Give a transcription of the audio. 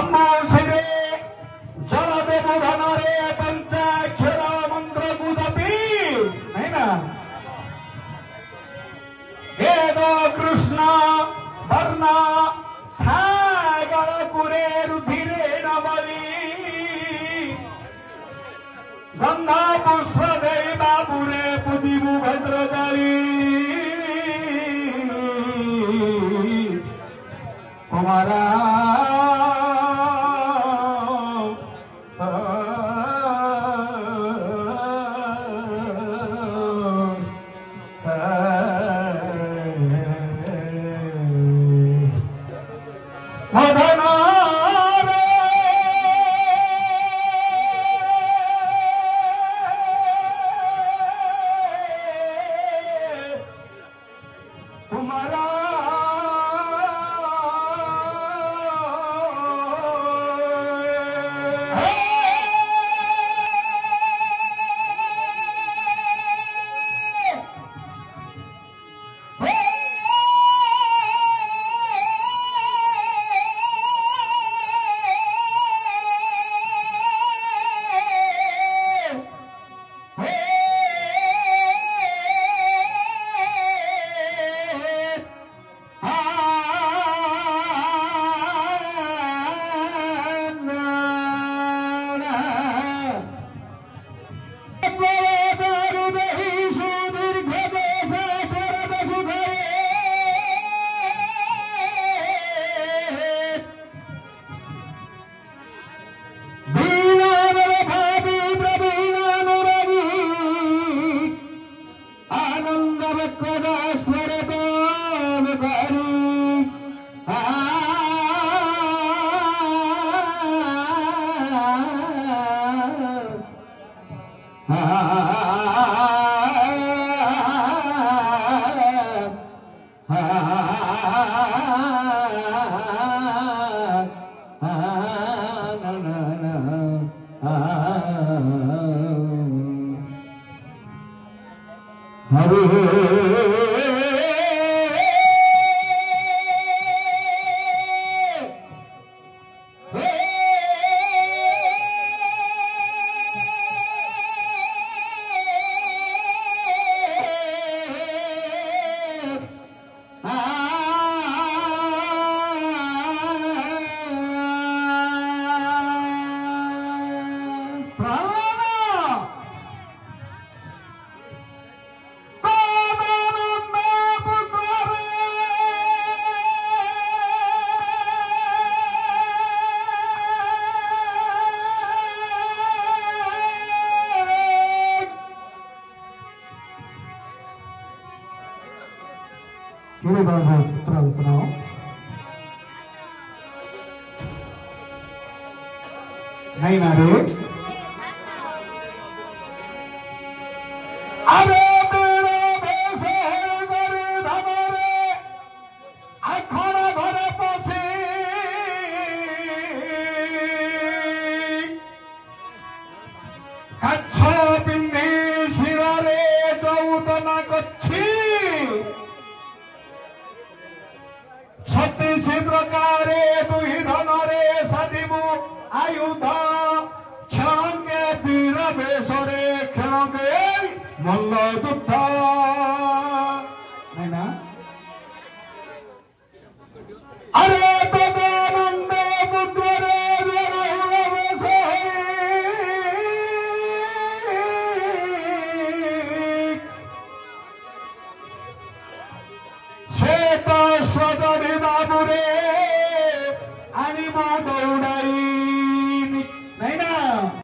ಬ್ರಹ್ಮೋಷಿರೆ ಜಲದೇವ ಧನರೇ ಪಂಚಾಕ್ಷರ ಮಂತ್ರ ಗುದಪಿ ನೈನ ವೇದ ಕೃಷ್ಣ ವರ್ಣ ಛಾಯಗಳ ಕುರೆ ರುಧಿರೇಣ ಬಲಿ ಗಂಗಾ ಪುಷ್ಪ ದೈವಾಪುರೆ ಪುದಿಮು ಭದ್ರದಲಿ ಕುಮಾರ पुत्र अपनाओ नहीं ना रे अरे मेरे देशे गरे धमरे अखड़ा घरे पसी कच्छो पिंडी शिवरे चौदना कच्छी छत्तीस प्रकारे दुहि धनरे सदिबु आयुध क्षण के वीर बेसरे क्षण के मल्ल युद्ध नहीं ना अरे तदानंद पुत्र श्वेत स्वद